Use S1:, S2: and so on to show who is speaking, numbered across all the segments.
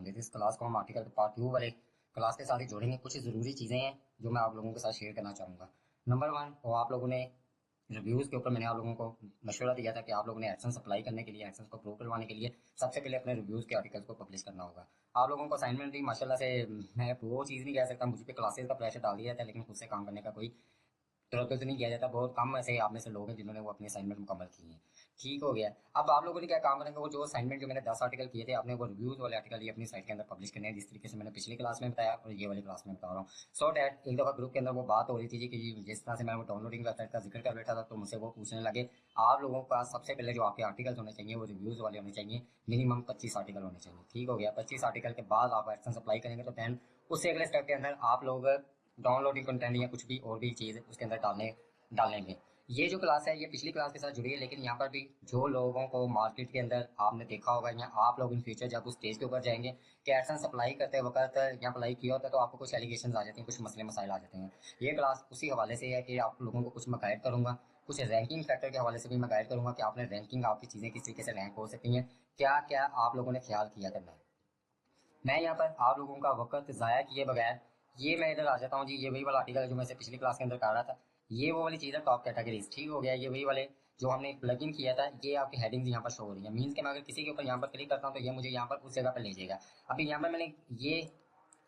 S1: होंगे। तो इस क्लास को हम आर्टिकल पार्ट 2 वाले क्लास के साथ ही जोड़ेंगे। कुछ ज़रूरी चीज़ें हैं जो मैं आप लोगों के साथ शेयर करना चाहूँगा। नंबर 1, और आप लोगों ने रिव्यूज़ के ऊपर मैंने आप लोगों को मशवरा दिया था कि आप लोगों ने एडसेंस अप्लाई करने के लिए, एडसेंस को प्रूव करवाने के लिए सबसे पहले अपने रिव्यूज़ के आर्टिकल्स को पब्लिश करना होगा। आप लोगों को असाइनमेंट भी माशाल्लाह से, मैं वो चीज़ नहीं कह सकता मुझ पे क्लासेस का प्रेशर डाल दिया जाता है, लेकिन खुद से काम करने का कोई तुरंत तो नहीं किया जाता। बहुत कम ऐसे आप में से लोग हैं जिन्होंने वो अपनी असाइनमेंट मुकम्मल की है। ठीक हो गया। अब आप लोगों ने क्या काम करेंगे, वो जो असाइनमेंट जो मैंने 10 आर्टिकल किए थे, आपने वो रिव्यूज वाले आर्टिकल ये अपनी साइट के अंदर पब्लिश करने हैं, जिस तरीके से मैंने पिछली क्लास में बताया और ये वाली क्लास में बता रहा हूँ। सो डैट एक दफ़ा ग्रुप के अंदर वो बात हो रही थी जी कि जिस तरह से मैं वो डाउनलोडिंग वेबसाइट का जिक्र कर बैठा था, तो मुझसे वो पूछने लगे आप लोगों का सबसे पहले जो आपके आर्टिकल्स होने चाहिए वो रिव्यूज वाले होने चाहिए, मिनिमम 25 आर्टिकल होने चाहिए। ठीक हो गया। 25 आर्टिकल के बाद आप एडसेंस अप्लाई करेंगे तो दैन उससे अगले स्टेप के अंदर आप लोग डाउनलोडिंग कंटेंट या कुछ भी और भी चीज़ उसके अंदर डालेंगे। ये जो क्लास है ये पिछली क्लास के साथ जुड़ी है, लेकिन यहाँ पर भी जो लोगों को मार्केट के अंदर आपने देखा होगा या आप लोग इन फ्यूचर जब उस स्टेज के ऊपर जाएंगे कि एडसेंस अप्लाई करते वक्त या अप्लाई किया होता है तो आपको कुछ एलिगेशन आ जाते हैं, कुछ मसले मसाइल आ जाते हैं। ये क्लास उसी हवाले से है कि आप लोगों को कुछ मैं गाइड करूँगा, कुछ रैंकिंग फैक्टर के हवाले से भी मैं गाइड करूँगा कि आपने रैंकिंग आपकी चीज़ें किस तरीके से रैंक हो सकती हैं, क्या क्या आप लोगों ने ख्याल किया करना है। मैं यहाँ पर आप लोगों का वक्त ज़ाया किए बगैर ये मैं इधर आ जाता हूँ जी। ये वही वाला आर्टिकल है जो मैं से पिछली क्लास के अंदर कर रहा था। ये वो वाली चीज़ है, टॉप कैटेगरीज। ठीक हो गया। ये वही वाले जो हमने प्लगइन किया था, ये आपकी हेडिंग्स यहाँ पर शो हो रही है। मीन्स कि मैं अगर किसी के ऊपर यहाँ पर क्लिक करता हूँ तो ये मुझे यहाँ पर उस जगह पर ले जाएगा। अभी यहाँ पर मैंने ये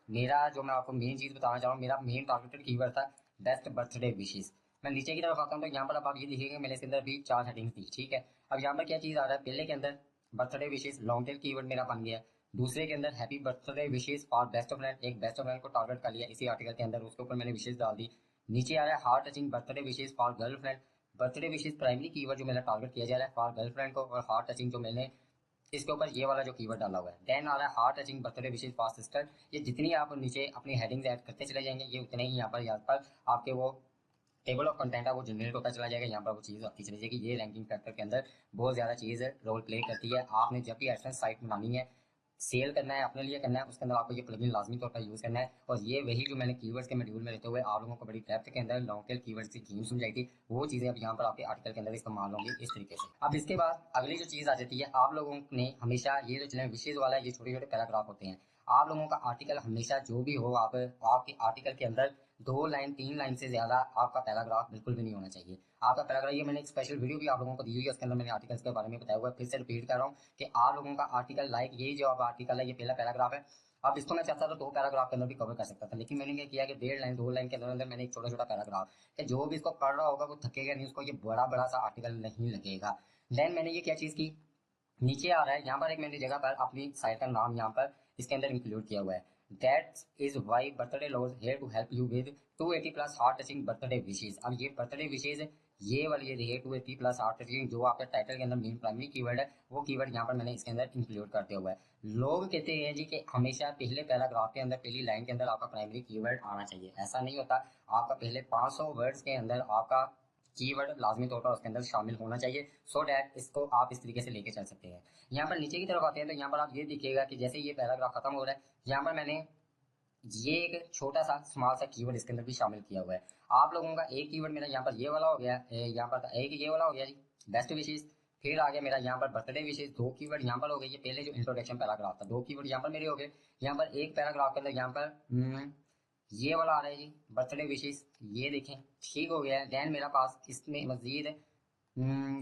S1: मेरा जो मैं आपको मेन चीज़ बताना चाह रहा हूँ, मेरा मेन टारगेटेड कीवर्ड था बेस्ट बर्थडे विशेज़। मैं नीचे की तरफ आता हूँ तो यहाँ पर अब आप ये देखिएगा मैंने इसके अंदर भी 4 हेडिंग्स दी। ठीक है। अब यहाँ पर क्या चीज़ आ रहा है, पहले के अंदर birthday wishes long tail keyword मेरा बन गया। दूसरे के अंदर happy birthday wishes for best friend, एक बेस्ट फ्रेंड को टारगेट कर लिया इसी आर्टिकल के अंदर, उसके ऊपर मैंने विशेज़ डाल दी। नीचे आ रहा है heart touching birthday wishes for girlfriend. Birthday wishes primary keyword जो मेरा टारगेट किया जा रहा है फॉर गर्लफ्रेंड को, और हार्ट टचिंग जो मैंने इसके ऊपर ये वाला जो कीवर्ड डाला हुआ है। देन आ रहा है heart touching birthday wishes for sister. ये जितनी आप नीचे अपनी हेडिंग्स ऐड करते चले जाएंगे ये उतने ही यहाँ पर आपके वो टेबल ऑफ कंटेंट है वो जनरेट होता चला जाएगा। यहाँ पर वो चीज़ आती चली जाएगी। ये रैंकिंग फैक्टर के अंदर बहुत ज़्यादा चीज़ रोल प्ले करती है। आपने जब भी एडसेंस साइट बनानी है, सेल करना है, अपने लिए करना है, उसके अंदर आपको ये प्लगइन लाजमी तौर पर यूज़ करना है। और ये वही जो मैंने कीवर्ड्स के मॉड्यूल में रहते हुए आप लोगों को बड़ी डेप्थ के अंदर लॉन्ग टेल कीवर्ड्स की थीम समझाई थी, वो चीज़ें अब यहाँ पर आपके आर्टिकल के अंदर इस्तेमाल होंगी इस तरीके से। अब इसके बाद अगली जो चीज़ आ जाती है, आप लोगों ने हमेशा ये जो चले विशेष वाला ये छोटे छोटे पैराग्राफ होते हैं। आप लोगों का आर्टिकल हमेशा जो भी हो, आप आपके आर्टिकल के अंदर 2 लाइन 3 लाइन से ज़्यादा आपका पैराग्राफ बिल्कुल भी नहीं होना चाहिए। आपका पैराग्राफ, ये मैंने एक स्पेशल वीडियो भी आप लोगों को दी हुई है, उसके अंदर मैंने आर्टिकल्स के बारे में बताया हुआ है। फिर से रिपीट कर रहा हूँ कि आप लोगों का आर्टिकल लाइक यही जो आप आर्टिकल है ये पहला पैराग्राफ है। अब इसको मैं चाहता था 2 पैराग्राफ के अंदर भी कवर कर सकता था, लेकिन मैंने क्या किया कि 1.5 लाइन 2 लाइन के अंदर अंदर मैंने एक छोटा छोटा पैराग्राफ कि जो भी इसको पढ़ रहा होगा वो थकेगा नहीं, उसको ये बड़ा बड़ा सा आर्टिकल नहीं लगेगा। देन मैंने ये क्या चीज़ की, नीचे आ रहा है यहाँ पर एक मैंने जगह पर अपनी साइट का नाम यहाँ पर इसके अंदर इंक्लूड किया हुआ है। That is why birthday lovers here to help you with 280 plus heart touching birthday wishes. अब ये बर्थडे विशेज ये वाली ये रही 280 प्लस हार्ट टचिंग जो आपके टाइटल के अंदर मेन प्राइमरी कीवर्ड है, वो कीवर्ड यहाँ पर मैंने इसके अंदर इंक्लूड कर दिया हुआ है। लोग कहते हैं जी कि हमेशा पहले पैराग्राफ के अंदर पहली लाइन के अंदर आपका प्राइमरी कीवर्ड आना चाहिए। ऐसा नहीं होता। आपका पहले 500 वर्ड्स के अंदर आपका कीवर्ड लाजमी तौर पर उसके अंदर शामिल होना चाहिए, सो डैट इसको आप इस तरीके से लेके चल सकते हैं। यहाँ पर नीचे की तरफ आते हैं तो यहाँ पर आप ये देखिएगा कि जैसे ये पैराग्राफ खत्म हो रहा है, यहाँ पर मैंने ये एक छोटा सा स्मॉल सा कीवर्ड इसके अंदर भी शामिल किया हुआ है। आप लोगों का एक कीवर्ड मेरा यहाँ पर ये वाला हो गया, यहाँ पर एक ये वाला हो गया जी बेस्ट विशेष। फिर आ गया मेरा यहाँ पर बर्थडे विशेष, 2 कीवर्ड यहाँ पर हो गए। ये पहले जो इंट्रोडक्शन पैराग्राफ था 2 कीवर्ड यहाँ पर मेरे हो गए। यहाँ पर एक पैराग्राफ के अंदर यहाँ पर ये वाला आ रहा है जी बर्थडे विशेष, ये देखें। ठीक हो गया है। देन मेरा पास इसमें मजीद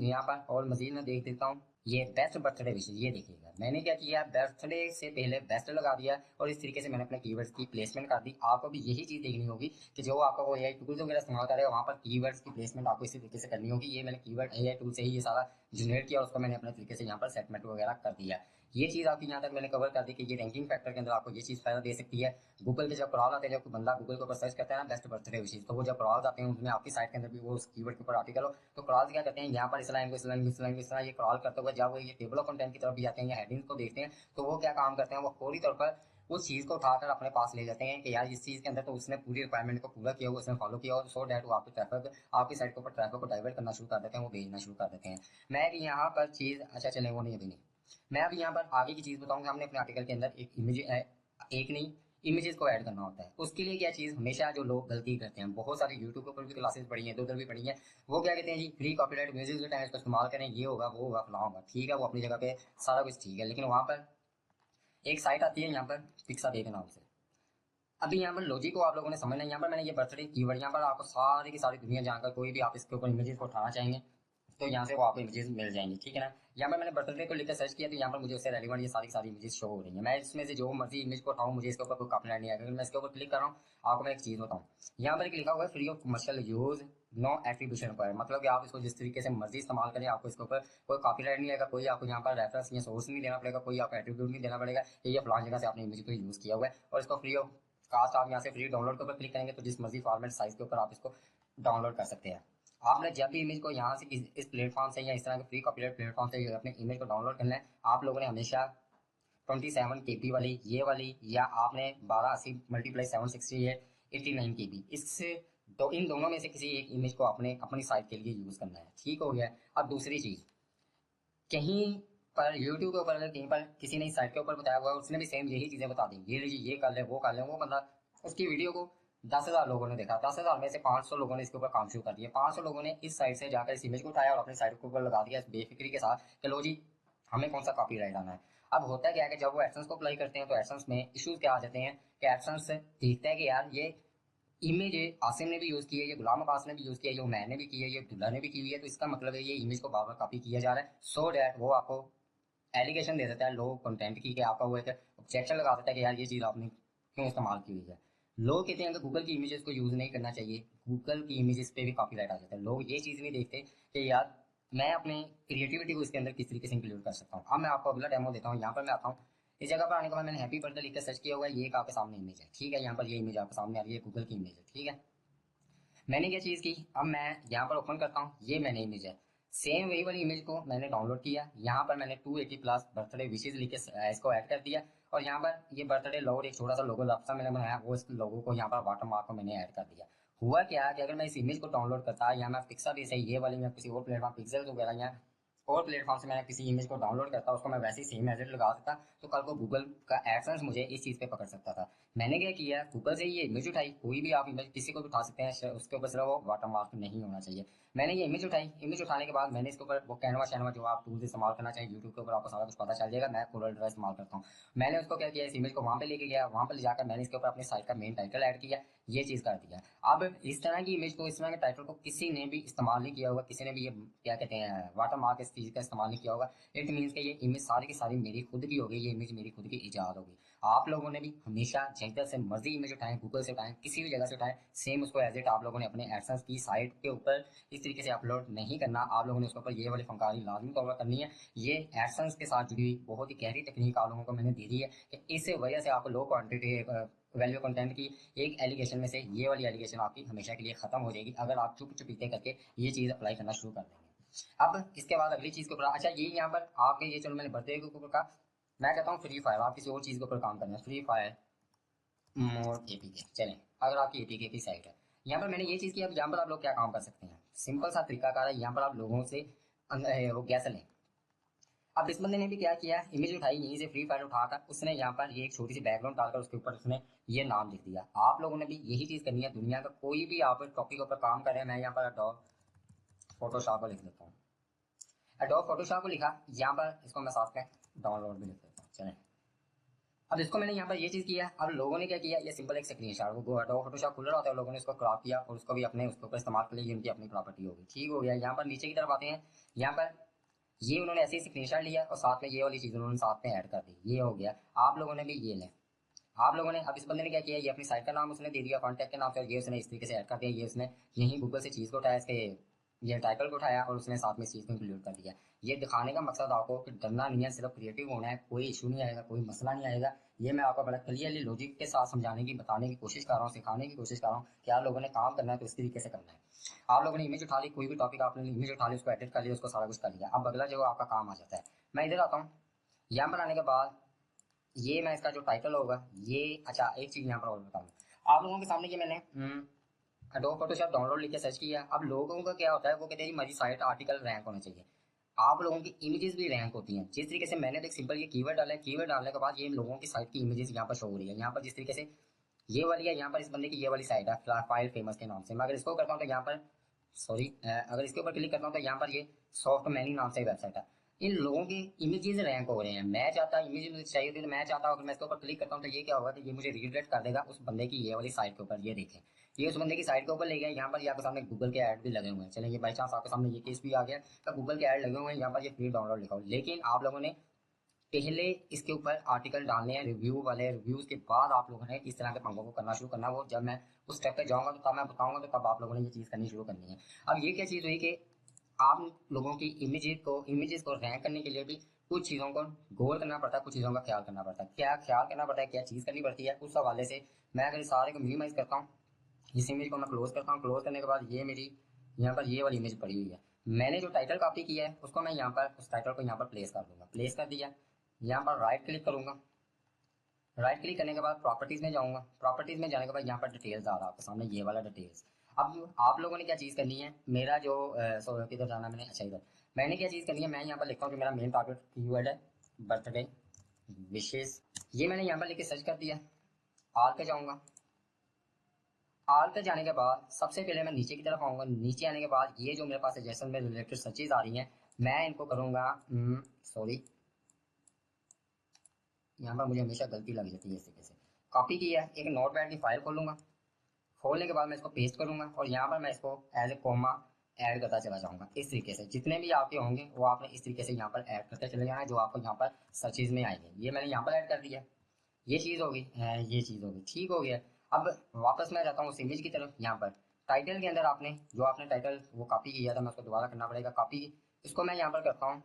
S1: यहाँ पर और मजीद मैं देख देता हूँ ये बेस्ट बर्थडे विशेष। ये देखिएगा मैंने क्या किया, बर्थडे से पहले बेस्ट लगा दिया और इस तरीके से मैंने अपने कीवर्ड्स की प्लेसमेंट कर दी। आपको भी यही चीज़ देखनी होगी कि जो आपका वो एआई टूल्स वगैरह इस्तेमाल करेगा वहाँ पर कीवर्ड्स की प्लेसमेंट आपको इसी तरीके से करनी होगी। ये मैंने कीवर्ड एआई टूल से ही ये सारा जनरेट किया और उसको मैंने अपने तरीके से यहाँ पर सेटमेंट वगैरह कर दिया। ये चीज़ आपकी यहाँ तक मैंने कवर कर दी कि ये रैंकिंग फैक्टर के अंदर आपको ये चीज़ फायदा दे सकती है। गूगल के जब क्रॉल आते हैं, जब बंदा गूगल के ऊपर सर्च करता है ना बेस्ट बर्थडे विशेष, तो वो जब क्रॉल्स आते हैं उसमें आपकी साइट के अंदर भी वो उस कीवर्ड के ऊपर आर्टिकल हो, तो क्रॉल्स क्या करते हैं यहाँ पर इस लाइन को इस लाइन को इस लाइन को इस तरह ये क्रॉल करते हुए जब वो ये टेबल ऑफ कंटेंट की तरफ भी आते हैं या हेडिंग्स को देखते हैं, तो वो क्या काम करते हैं, वो फौरी तौर पर उस चीज़ को उठाकर अपने पास ले जाते हैं कि यार इस चीज़ के अंदर तो उसने पूरी रिक्वायरमेंट को पूरा किया हुआ, उसने फॉलो किया, और सो डैट वो आपकी ट्रैफिक आपकी साइट के ऊपर ट्रैफिक को डाइवर्ट करना शुरू कर देते हैं, वो भेजना शुरू कर देते हैं। मैं भी यहाँ पर चीज़ अच्छा चले वो नहीं अभी नहीं, मैं अभी यहाँ पर आगे की चीज़ बताऊंगा। हमने अपने आर्टिकल के अंदर एक इमेज एक नहीं इमेजेस को ऐड करना होता है। उसके लिए क्या चीज़ हमेशा जो लोग गलती करते हैं, बहुत सारी यूट्यूब पर भी क्लासेस पढ़ी हैं, उधर भी पढ़ी हैं, वो क्या कहते हैं जी फ्री कॉपीराइट म्यूजिक के टाइम इसका इस्तेमाल करें, ये होगा वो होगा फलाना होगा। ठीक है, वो अपनी जगह पे सारा कुछ ठीक है, लेकिन वहाँ पर एक साइट आती है यहाँ पर पिक्साबे के नाम से। अभी यहाँ पर लॉजिक को आप लोगों ने समझना है। यहाँ पर मैंने ये बर्थडे कीवर्ड, यहाँ पर आपको सारी की सारी दुनिया जानकर कोई भी आप इसके ऊपर इमेजेस को उठाना चाहेंगे तो यहाँ से वो आपको इमेजेस मिल जाएंगी, ठीक है ना। यहाँ पर मैंने बर्थडे को लेकर सर्च किया तो यहाँ पर मुझे उससे रेलिवेंट ये सारी की सारी इमेजेस शो हो रही है। मैं इसमें से जो मर्जी इमेज को उठाऊँ, मुझे इसके ऊपर कोई कॉपीराइट नहीं आएगा। मैं इसके ऊपर क्लिक कर रहा हूँ, आपको मैं एक चीज़ बताऊँ, यहाँ पर एक लिखा हुआ है free of commercial use, no attribution required, मतलब कि आप इसको जिस तरीके से मर्जी इस्तेमाल करें, आपको इसके ऊपर कोई कॉपीराइट नहीं आएगा, कोई आपको यहाँ पर रेफरेंस या सोर्स नहीं देना पड़ेगा, कोई आपको एट्रीब्यूट नहीं देना पड़ेगा ये फलान जगह से आपने इमेज को यूज़ किया हुआ है। और इसको फ्री ऑफ कास्ट आप यहाँ से फ्री डाउनलोड के ऊपर क्लिक करेंगे तो जिस मर्जी फॉर्मेट साइज के ऊपर आप इसको डाउनलोड कर सकते हैं। आपने जब भी इमेज को यहाँ से इस प्लेटफॉर्म से या इस तरह के फ्री कॉपीराइट प्लेटफॉर्म से अपने इमेज को डाउनलोड करना है, आप लोगों ने हमेशा 27 KB वाली ये वाली, या आपने 1280 मल्टीप्लाई 760 है 89 KB, इससे तो इन दोनों में से किसी एक इमेज को आपने अपनी साइट के लिए यूज़ करना है, ठीक हो गया। अब दूसरी चीज़, कहीं पर यूट्यूब के ऊपर अगर कहीं पर किसी ने इस साइट के ऊपर बताया हुआ है, उसने भी सेम यही चीज़ें बता दी, ये लीजिए ये कर ले वो कर ले, वो बंदा उसकी वीडियो को 10,000 लोगों ने देखा, 10,000 में से 500 लोगों ने इसके ऊपर काम शुरू कर दिया, 500 लोगों ने इस साइट से जाकर इस इमेज को उठाया और अपनी साइट के ऊपर लगा दिया बेफिक्री के साथ कि लो जी हमें कौन सा कॉपीराइट आना है। अब होता क्या है कि जब वो एडसेंस को अप्लाई करते हैं तो एडसेंस में इश्यूज क्या आ जाते हैं कि एडसेंस देखता है कि यार ये इमेज आसिम ने भी यूज़ की है, ये गुलाम अब्बास ने भी यूज़ किया है, ये मैंने भी की है, ये अब्दुल्ला ने भी की हुई है, तो इसका मतलब है ये इमेज को बार बार कॉपी किया जा रहा है, सो डैट वो आपको एलिगेशन दे देता है लो कंटेंट की, कि आपका वो एक ऑब्जेक्शन लगा देता है कि यार ये चीज़ आपने क्यों इस्तेमाल की हुई है। लोग कहते हैं कि गूगल की इमेजेस को यूज़ नहीं करना चाहिए, गूगल की इमेजेस पे भी कॉपीराइट आ जाता है। लोग ये चीज़ नहीं देखते कि यार मैं अपनी क्रिएटिविटी को इसके अंदर किस तरीके से इंक्लूड कर सकता हूँ। अब मैं आपको अगला डेमो देता हूँ। यहाँ पर मैं आता हूँ, इस जगह पर आने के बाद मैंने हैप्पी बर्थडे लिख कर सर्च किया हुआ है, ये एक आपके सामने इमेज है, ठीक है। यहाँ पर ये इमेज आपके सामने आ रही है, गूगल की इमेज है, ठीक है। मैंने क्या चीज़ की, अब मैं यहाँ पर ओपन करता हूँ, ये मैंने इमेज है, सेम वही वाली इमेज को मैंने डाउनलोड किया, यहाँ पर मैंने 280 प्लस बर्थडे विशेज लिख के इसको ऐड कर दिया, और यहाँ पर ये बर्थडे लोगो एक छोटा सा लोगो लापसा मैंने बनाया, वो इस लोगो को यहाँ पर वाटर मार्क को मैंने ऐड कर दिया। हुआ क्या कि अगर मैं इस इमेज को डाउनलोड करता या मैं पिक्सा भी सही ये वाली, मैं किसी और प्लेटफॉर्म पिक्सल वगैरह या और प्लेटफॉर्म से मैं किसी इमेज को डाउनलोड करता, उसको मैं वैसे ही सेम एज इट लगा देता, तो कल को गूगल का एडसेंस मुझे इस चीज़ पे पकड़ सकता था। मैंने क्या किया, गूगल से ये इमेज उठाई, कोई भी आप इमेज किसी को भी उठा सकते हैं, उसके ऊपर सिर्फ वो वाटर मार्क नहीं होना चाहिए। मैंने ये इमेज उठाई, इमेज उठाने के बाद मैंने इसके ऊपर वो कैनवा शैनवा जो आप टूल्स इस्तेमाल करना चाहिए यूट्यूब के ऊपर आपको सारा कुछ पता चल जाएगा, मैं कोरल ड्रॉ इस्तेमाल करता हूँ। मैंने उसको क्या किया, इस इमेज को वहाँ पे लेके गया, वहाँ पर ले जाकर मैंने इसके ऊपर अपनी साइट का मेन टाइटल ऐड किया, ये चीज़ कर दिया। अब इस तरह की इमेज को, इस तरह के टाइटल को किसी ने भी इस्तेमाल नहीं किया होगा, किसी ने भी ये क्या कहते हैं वाटर मार्क इस चीज़ का इस्तेमाल नहीं किया होगा। इट मीन्स कि ये इमेज सारी की सारी मेरी खुद की होगी, ये इमेज मेरी खुद की ईजाद होगी। आप लोगों ने भी हमेशा जिधर से मर्जी इमेज उठाएं, गूगल से उठाएं, किसी भी जगह से उठाएं, सेम उसको एज इट आप लोगों ने अपने एडसेंस की साइट के ऊपर इस तरीके से अपलोड नहीं करना। आप लोगों ने उसके ऊपर ये वाली फंकारी लाजमी तौर पर करनी है। ये एडसेंस के साथ जुड़ी हुई बहुत ही गहरी तकनीक आप लोगों को मैंने दे दी है कि इस वजह से आपको लो क्वान्टिटी वैल्यू कंटेंट की एक एलिगेशन में से ये वाली एलिगेशन आपकी हमेशा के लिए खत्म हो जाएगी अगर आप चुप चुपीते करके ये चीज़ अप्लाई करना शुरू कर देंगे। अब इसके बाद अगली चीज़ के ऊपर, अच्छा ये यहाँ पर आपके ये चलो मैंने बर्थडे के ऊपर कहा, मैं कहता हूँ फ्री फायर, आप किसी और चीज़ के ऊपर काम करना है, फ्री फायर मोर एपीके चलें, अगर आपकी एपीके की साइट है, यहाँ पर मैंने ये चीज़ की। अब यहाँ पर आप लोग क्या काम कर सकते हैं, सिंपल सा तरीकाकार है, यहाँ पर आप लोगों से वो गैस लें। अब इस बंदे ने भी क्या किया, इमेज उठाई यहीं से फ्री फायर उठाकर उसने यहाँ पर ये एक छोटी सी बैकग्राउंड डालकर उसके ऊपर उसने ये नाम लिख दिया। आप लोगों ने भी यही चीज़ करनी है। दुनिया का कोई भी आप टॉपिक के ऊपर काम कर रहे हैं, मैं यहाँ पर एडोब फोटोशॉप को लिख देता हूँ, एडोब फोटोशॉप को लिखा, यहाँ पर इसको मैं साथ में डाउनलोड भी लिख देता हूँ। चलें, अब इसको मैंने यहाँ पर ये चीज़ किया। अब लोगों ने क्या किया, ये सिंपल एक स्क्रीनशॉट, वो एडोब फोटोशॉप खुल रहा होता है, लोगों ने इसको क्रॉप किया और उसको भी अपने उसके ऊपर इस्तेमाल कर लिया, उनकी अपनी प्रॉपर्टी होगी, ठीक हो गया। यहाँ पर नीचे की तरफ आते हैं, यहाँ पर ये उन्होंने ऐसे ही स्क्रीनशॉट लिया और साथ में ये वाली चीज़ उन्होंने साथ में ऐड कर दी, ये हो गया। आप लोगों ने भी ये लें, आप लोगों ने, अब इस बंदे ने क्या किया, ये अपनी साइट का नाम उसने दे दिया कॉन्टैक्ट के नाम से, और ये उसने इस तरीके से ऐड कर दिया, ये उसने यहीं गूगल से चीज़ को उठाया, इसके ये टाइटल को उठाया और उसने साथ में इस चीज़ को इंक्लूड कर दिया। ये दिखाने का मकसद आपको कि डरना नहीं है, सिर्फ क्रिएटिव होना है, कोई इशू नहीं आएगा, कोई मसला नहीं आएगा। ये मैं आपको बड़ा क्लियरली लॉजिक के साथ समझाने की, बताने की कोशिश कर रहा हूँ, सिखाने की कोशिश कर रहा हूँ कि आप लोगों ने काम करना है तो इस तरीके से करना है। आप लोगों ने इमेज उठा ली, कोई भी टॉपिक आपने इमेज उठा ली, उसको एडिट कर लिया, उसको सारा कुछ कर लिया। अब अगला जो आपका काम आ जाता है, मैं इधर आता हूँ, यहाँ पर आने के बाद ये मैं इसका जो टाइटल होगा ये, अच्छा एक चीज़ यहाँ पर और बताऊँ आप लोगों के सामने, ये मैंने एडोब फोटोशॉप डाउनलोड लिख के सर्च किया। अब लोगों का क्या होता है, वो कहते हैं मेरी साइट आर्टिकल रैंक होना चाहिए। आप लोगों की इमेजेस भी रैंक होती हैं। जिस तरीके से मैंने तो एक सिंपल ये कीवर्ड डाला है, कीवर्ड डालने के बाद ये लोगों की साइट की इमेजेस यहाँ पर शो हो रही है। यहाँ पर जिस तरीके से ये वाली है, यहाँ पर इस बंदे की ये वाली साइट है फाइल फेमस के नाम से, मैं अगर इसको करता हूँ तो यहाँ पर सॉरी, अगर इसके ऊपर क्लिक करता हूँ तो यहाँ पर ये सॉफ्ट मैनी नाम से वेबसाइट है। इन लोगों के इमेजेस रैंक हो रहे हैं। मैं चाहता इमेज मुझे चाहिए होती है तो मैं चाहता हूँ अगर मैं इसके ऊपर क्लिक करता हूँ तो ये क्या होगा कि ये मुझे रीडायरेक्ट कर देगा उस बंदे की ये वाली साइट के ऊपर। ये देखें, ये उस बंदे की साइट के ऊपर ले गया। यहाँ पर ये आपके सामने गूगल के ऐड भी लगे हुए हैं। चलें, ये बाई चांस आपके सामने ये केस भी आ गया तो गूगल के ऐड लगे हुए हैं, यहाँ पर ये फ्री डाउनलोड लिखा हो। लेकिन आप लोगों ने पहले इसके ऊपर आर्टिकल डालने हैं, रिव्यू वाले। रिव्यूज के बाद आप लोगों ने इस तरह के पंगों को करना शुरू करना। वो जब मैं उस स्टेप पे जाऊंगा तो तब मैं बताऊंगा, तो तब आप लोगों ने ये चीज़ करनी शुरू करनी है। अब ये क्या चीज़ हुई कि आप लोगों की इमेजेस को रैंक करने के लिए भी कुछ चीज़ों को गौर करना पड़ता है, कुछ चीज़ों का ख्याल करना पड़ता है। क्या ख्याल करना पड़ता है, क्या चीज़ करनी पड़ती है, उस हवाले से मैं अगर इस सारे को मिनिमाइज करता हूँ, इस इमेज को मैं क्लोज करता हूँ। क्लोज करने के बाद ये मेरी यहाँ पर ये वाली इमेज पड़ी हुई है। मैंने जो टाइटल कॉपी किया है उसको मैं यहाँ पर उस टाइटल को यहाँ पर प्लेस कर दूंगा। प्लेस कर दिया, यहाँ पर राइट क्लिक करूंगा। राइट क्लिक करने के बाद प्रॉपर्टीज में जाऊंगा। प्रॉपर्टीज में जाने के बाद यहाँ पर डिटेल्स आ रहा है आपके सामने, ये वाला डिटेल्स। अब आप लोगों ने क्या चीज़ करनी है, मेरा जो किधर जाना मैंने, अच्छा इधर। मैंने क्या चीज़ करनी है, मैं यहाँ पर लिखता हूँ कि मेरा मेन टारगेट कीवर्ड है बर्थडे विशेष। ये मैंने यहाँ पर लिख के सर्च कर दिया। आल पे जाऊँगा। आल पे जाने के बाद सबसे पहले मैं नीचे की तरफ आऊँगा। नीचे आने के बाद ये जो मेरे पास सजेशन में रिलेटेड सर्चेज आ रही हैं, मैं इनको करूँगा सॉरी, यहाँ पर मुझे हमेशा गलती लग जाती है। इस तरीके से कॉपी किया है, एक नोट पैड की फाइल खोलूंगा। खोलने के बाद मैं इसको पेस्ट करूंगा और यहाँ पर मैं इसको एज ए कोमा ऐड करता चला जाऊंगा। इस तरीके से जितने भी आपके होंगे वो आपने इस तरीके से यहाँ पर ऐड करते चले जाना है, जो आपको यहाँ पर सर्चेज में आएंगे। ये मैंने यहाँ पर ऐड कर दिया। ये चीज़ होगी, ये चीज़ होगी, ठीक हो गया। अब वापस मैं जाता हूँ उस इमेज की तरफ। यहाँ पर टाइटल के अंदर आपने जो आपने टाइटल वो कॉपी किया था, मैं उसको दोबारा करना पड़ेगा कॉपी। इसको मैं यहाँ पर करता हूँ,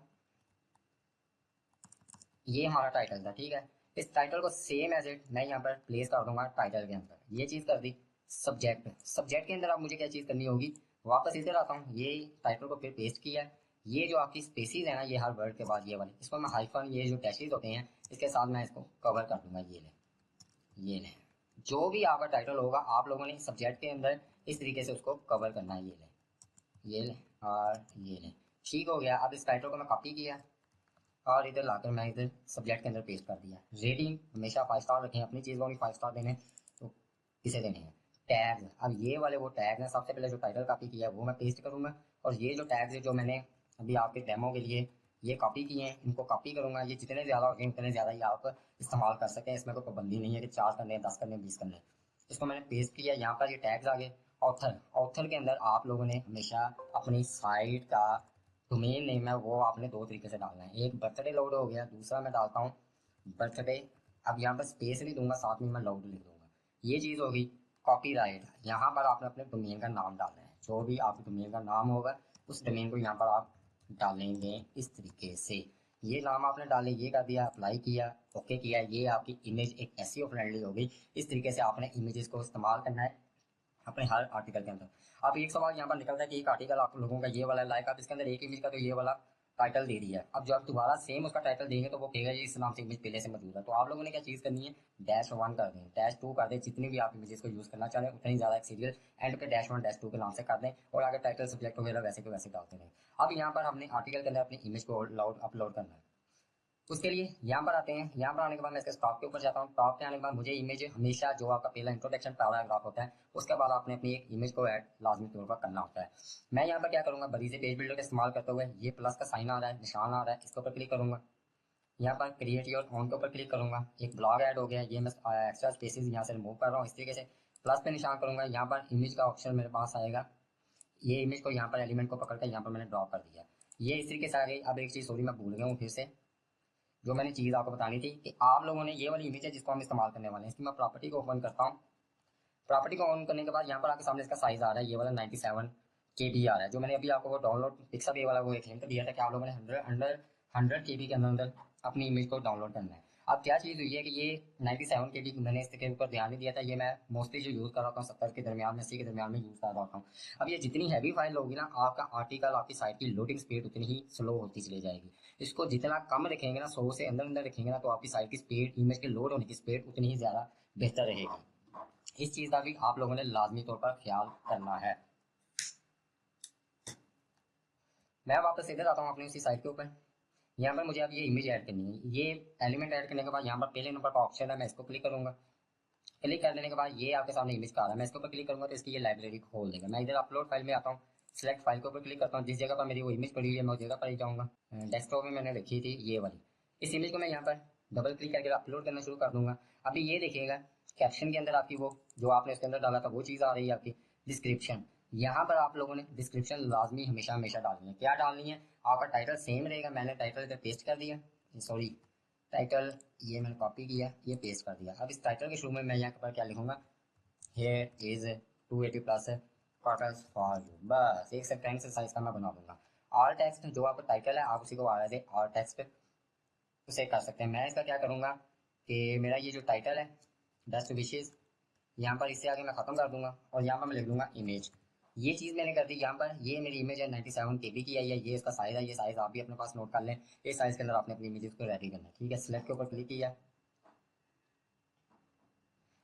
S1: ये हमारा टाइटल था, ठीक है। इस टाइटल को सेम एज इट मैं यहाँ पर प्लेस कर दूंगा टाइटल के अंदर। ये चीज़ कर दी। सब्जेक्ट, सब्जेक्ट के अंदर आप मुझे क्या चीज़ करनी होगी, वापस इधर आता हूँ, ये टाइटल को फिर पेस्ट किया। ये जो आपकी स्पेसिस है ना, ये हर वर्ड के बाद ये वाली, इसको मैं हाइफन, ये जो डैशेज होते हैं इसके साथ मैं इसको कवर कर दूंगा। ये ले जो भी आपका टाइटल होगा आप लोगों ने सब्जेक्ट के अंदर इस तरीके से उसको कवर करना है। ये ले और ये ले, ठीक हो गया। अब इस टाइटल को मैं कॉपी किया और इधर लाकर मैं इधर सब्जेक्ट के अंदर पेस्ट कर दिया। रेटिंग हमेशा 5 स्टार रखें, अपनी चीज़ को भी 5 स्टार देने, तो किसे देने हैं टैग। अब ये वाले वो टैग हैं, सबसे पहले जो टाइटल कॉपी किया है वो मैं पेस्ट करूँगा। और ये जो टैग्स है जो मैंने अभी आपके डेमो के लिए ये कॉपी किए हैं, इनको कॉपी करूँगा। ये जितने ज़्यादा हो उतने ज़्यादा ही आप इस्तेमाल कर सकें, इसमें कोई पाबंदी नहीं है कि 4 करने, 10 करने, 20 करने। इसको मैंने पेस्ट किया, यहाँ पर ये टैग्स आ गए। ऑथर, ऑथर के अंदर आप लोगों ने हमेशा अपनी साइट का डोमेन नेम है वो आपने 2 तरीके से डालना है। एक बर्थडे लोड हो गया, दूसरा मैं डालता हूँ बर्थडे। अब यहाँ पर स्पेस नहीं दूंगा, साथ में मैं लोड लिख दूंगा। ये चीज़ होगी। कॉपीराइट, यहाँ पर आपने अपने डोमेन का नाम डालना है। जो भी आपके डोमेन का नाम होगा उस डोमेन को यहाँ पर आप डालेंगे इस तरीके से। ये नाम आपने डाले, ये कर दिया, अप्लाई किया, ओके किया। ये आपकी इमेज एक एसईओ फ्रेंडली होगी। इस तरीके से आपने इमेजेस को इस्तेमाल करना है अपने हर आर्टिकल के अंदर। अब एक सवाल यहाँ पर निकलता है कि एक आर्टिकल आप लोगों का ये वाला लाइक, आप इसके अंदर एक इमेज का तो ये वाला टाइटल दे दिया है। अब जब आप दोबारा सेम उसका टाइटल देंगे तो वो कहेगा ये इस नाम से इमेज पहले से मौजूद है। तो आप लोगों ने क्या चीज़ करनी है, -1 कर दें, -2 कर दें। जितनी भी आप इमेजेस को यूज़ करना चाह रहे हैं उतनी ज़्यादा एक सीरियल एंड पे -1 -2 के नाम से कर दें और आगे टाइटल सब्जेक्ट वगैरह वैसे के वैसे डालते रहें। अब यहाँ पर हमने आर्टिकल के अंदर अपनी इमेज को अपलोड करना है। उसके लिए यहाँ पर आते हैं। यहाँ पर आने के बाद मैं इसके टॉप के ऊपर जाता हूँ। टॉप पे आने के बाद मुझे इमेज हमेशा जो आपका पहला इंट्रोडक्शन पैराग्राफ होता है उसके बाद आपने अपनी एक इमेज को ऐड लाजमी तौर पर करना होता है। मैं यहाँ पर क्या करूँगा, बड़ी से पेज बिल्डर का इस्तेमाल करते हुए ये प्लस का साइन आ रहा है, निशान आ रहा है, इसके ऊपर क्लिक करूँगा। यहाँ पर क्रिएट योर ओन के ऊपर क्लिक करूँगा। एक ब्लॉग ऐड हो गया, ये मैं एक्स्ट्रा स्पेसिस यहाँ से रिमूव कर रहा हूँ। इस तरीके से प्लस पे निशान करूँगा, यहाँ पर इमेज का ऑप्शन मेरे पास आएगा। ये इमेज को यहाँ पर एलिमेंट को पकड़ कर यहाँ पर मैंने ड्रॉ कर दिया। ये इस तरीके से आ गई। अब एक चीज़ सॉरी मैं भूल गया हूँ फिर से, जो मैंने चीज़ आपको बतानी थी कि आप लोगों ने ये वाली इमेज है जिसको हम इस्तेमाल करने वाले हैं, इसकी मैं प्रॉपर्टी को ओपन करता हूँ। प्रॉपर्टी को ऑन करने के बाद यहाँ पर आपके सामने इसका साइज आ रहा है, ये वाला 97 KB आ रहा है। जो मैंने अभी आपको वो डाउनलोड पिक्सल ये वाला वो एक लिंक दिया था कि आप लोगों ने 100 KB के अंदर अपनी इमेज को डाउनलोड करना है। अब क्या चीज़ हुई है कि ये 97 KB मैंने इसके ऊपर ध्यान नहीं दिया था। ये मैं मोस्टली जो यूज़ कर रहा हूँ 70 के दरमियान में, 80 के दरमियान में यूज़ कर रहा हूँ। अब ये जितनी हैवी फाइल होगी ना, आपका आर्टिकल, आपकी साइट की लोडिंग स्पीड उतनी ही स्लो होती चली जाएगी। इसको जितना कम रखेंगे ना, 100 से अंदर अंदर रखेंगे ना, तो आपकी साइट की स्पीड, इमेज के लोड होने की स्पीड उतनी ही ज़्यादा बेहतर रहेगी। इस चीज़ का भी आप लोगों ने लाजमी तौर पर ख्याल करना है। मैं वापस इधर आता हूँ अपनी उसी साइट के ऊपर। यहाँ पर मुझे अब ये इमेज ऐड करनी है। ये एलिमेंट ऐड करने के बाद यहाँ पर पहले नंबर का ऑप्शन है, मैं इसको क्लिक करूँगा। क्लिक कर देने के बाद ये आपके सामने इमेज का आ रहा है, मैं इसके ऊपर क्लिक करूँगा तो इसकी ये लाइब्रेरी खोल देगा। मैं इधर अपलोड फाइल में आता हूँ। सेलेक्ट फाइल के ऊपर क्लिक करता हूँ, जिस जगह पर मेरी वो इमेज पड़ी हुई है मैं उस जगह पर ही जाऊँगा। डेस्कटॉप में मैंने रखी थी ये वाली, इस इमेज को मैं यहाँ पर डबल क्लिक करके अपलोड करना शुरू कर दूंगा। अभी ये देखिएगा कैप्शन के अंदर आपकी वो जो आपने उसके अंदर डाला था वो चीज़ आ रही है आपकी डिस्क्रिप्शन। यहाँ पर आप लोगों ने डिस्क्रिप्शन लाजमी हमेशा हमेशा डालनी है। क्या डालनी है? आपका टाइटल सेम रहेगा, मैंने टाइटल इधर पेस्ट कर दिया, सॉरी टाइटल ये मैंने कॉपी किया, ये पेस्ट कर दिया। अब इस टाइटल के शुरू में मैं यहाँ पर क्या लिखूंगा, here is 280 plus quarters for you, बस एक सेकंड से साइज का मैं बना दूंगा। ऑल टेक्स्ट जो आपका टाइटल है आप उसी को आ रहे ऑल टेक्स्ट उसे कर सकते हैं। मैं इसका क्या करूंगा कि मेरा ये जो टाइटल है बेस्ट विशेज, यहाँ पर इससे आगे मैं खत्म कर दूंगा और यहाँ पर मैं लिख दूंगा इमेज। ये चीज़ मैंने कर दी यहाँ पर। ये मेरी इमेज है 97 KB की है, ये इसका साइज है, ये साइज आप भी अपने पास नोट कर लें। इस साइज के अंदर आपने अपनी इमेज को रेडी करना है, ठीक है। सिलेक्ट के ऊपर क्लिक किया,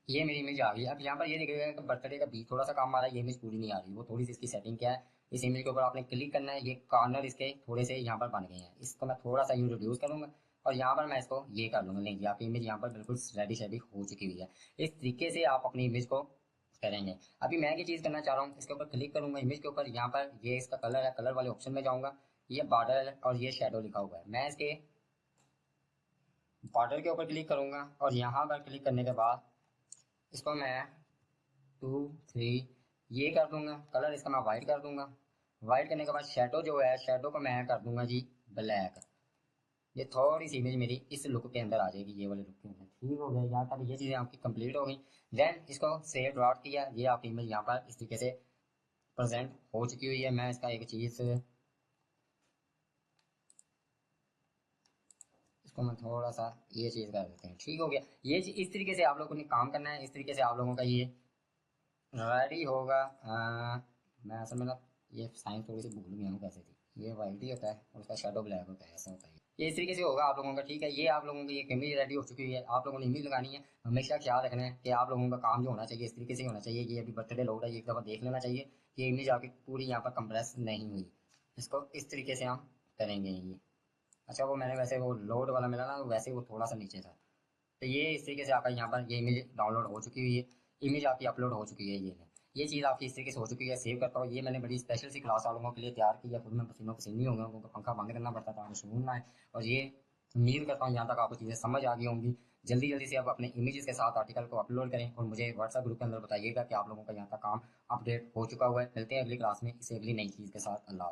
S1: ये मेरी इमेज आ गई। अब यहाँ पर ये दिखेगा कि बर्थडे का बीच थोड़ा सा काम आ रहा है, ये इमेज पूरी नहीं आ रही, वो थोड़ी सी इसकी सेटिंग क्या है। इस इमेज के ऊपर आपने क्लिक करना है, ये कॉर्नर इसके थोड़े से यहाँ पर बन गए हैं, इसको मैं थोड़ा सा यूँ रिड्यूस करूँगा और यहाँ पर मैं इसको ये कर लूँगा। नहीं, आपकी इमेज यहाँ पर बिल्कुल रेडी शेडी हो चुकी हुई है। इस तरीके से आप अपनी इमेज को करेंगे। अभी मैं ये चीज़ करना चाह रहा हूँ, इसके ऊपर क्लिक करूंगा इमेज के ऊपर, यहाँ पर ये इसका कलर है, कलर वाले ऑप्शन में जाऊँगा, ये बॉर्डर है और ये शेडो लिखा हुआ है। मैं इसके बॉर्डर के ऊपर क्लिक करूंगा और यहाँ पर क्लिक करने के बाद इसको मैं 2 3 ये कर दूंगा, कलर इसका मैं वाइट कर दूंगा। वाइट करने के बाद शेडो जो है, शेडो को मैं कर दूंगा जी ब्लैक। ये थोड़ी सी इमेज मेरी इस लुक के अंदर आ जाएगी, ये वाले लुक के अंदर। ठीक हो गया, यहाँ तक ये चीज़ें आपकी कंप्लीट हो गई। देन इसको सेव डॉट किया, ये आपकी इमेज यहाँ पर इस तरीके से प्रेजेंट हो चुकी हुई है। मैं इसका एक चीज़, इसको मैं थोड़ा सा ये चीज़ कर देते हैं, ठीक हो गया। ये इस तरीके से आप लोगों ने काम करना है, इस तरीके से आप लोगों का ये रेडी होगा। मैं असल में ना ये साइंस थोड़ी सी भूल गया हूँ कैसे थी। ये वाइट ही होता है और उसका शेडो ब्लैक होता है, ऐसा होता है। ये इस तरीके से होगा आप लोगों का, ठीक है। ये आप लोगों की ये इमेज रेडी हो चुकी है, आप लोगों ने इमेज लगानी है। हमेशा ख्याल रखना है कि आप लोगों का काम जो होना चाहिए इस तरीके से होना चाहिए। ये अभी बर्थडे लोड है, ये एक दफ़ा देख लेना चाहिए, ये इमेज आपकी पूरी यहाँ पर कंप्रेस नहीं हुई। इसको इस तरीके से हम करेंगे ये। अच्छा, वो मैंने वैसे वो लोड वाला मिला ना, वैसे वो थोड़ा सा नीचे था। तो ये इस तरीके से आपका यहाँ पर ये इमेज डाउनलोड हो चुकी हुई है, इमेज आपकी अपलोड हो चुकी है। ये चीज़ आपकी इस तरीके से हो चुकी है। सेव करता हूँ, ये मैंने बड़ी स्पेशल सी क्लास वालों के लिए तैयार की है, खुद में पसीनों पसीनी हो गया, उनको पंखा बंद करना पड़ता था, आपको सुकून ना आए। और ये उम्मीद करता हूँ यहाँ तक आपको चीज़ें समझ आ गई होंगी। जल्दी जल्दी से आप अपने इमेजेस के साथ आर्टिकल को अपलोड करें और मुझे व्हाट्सएप ग्रुप के अंदर बताइएगा कि आप लोगों का यहाँ तक काम अपडेट हो चुका हुआ है। मिलते हैं अगली क्लास में इसे अगली नई चीज़ के साथ। अल्लाह।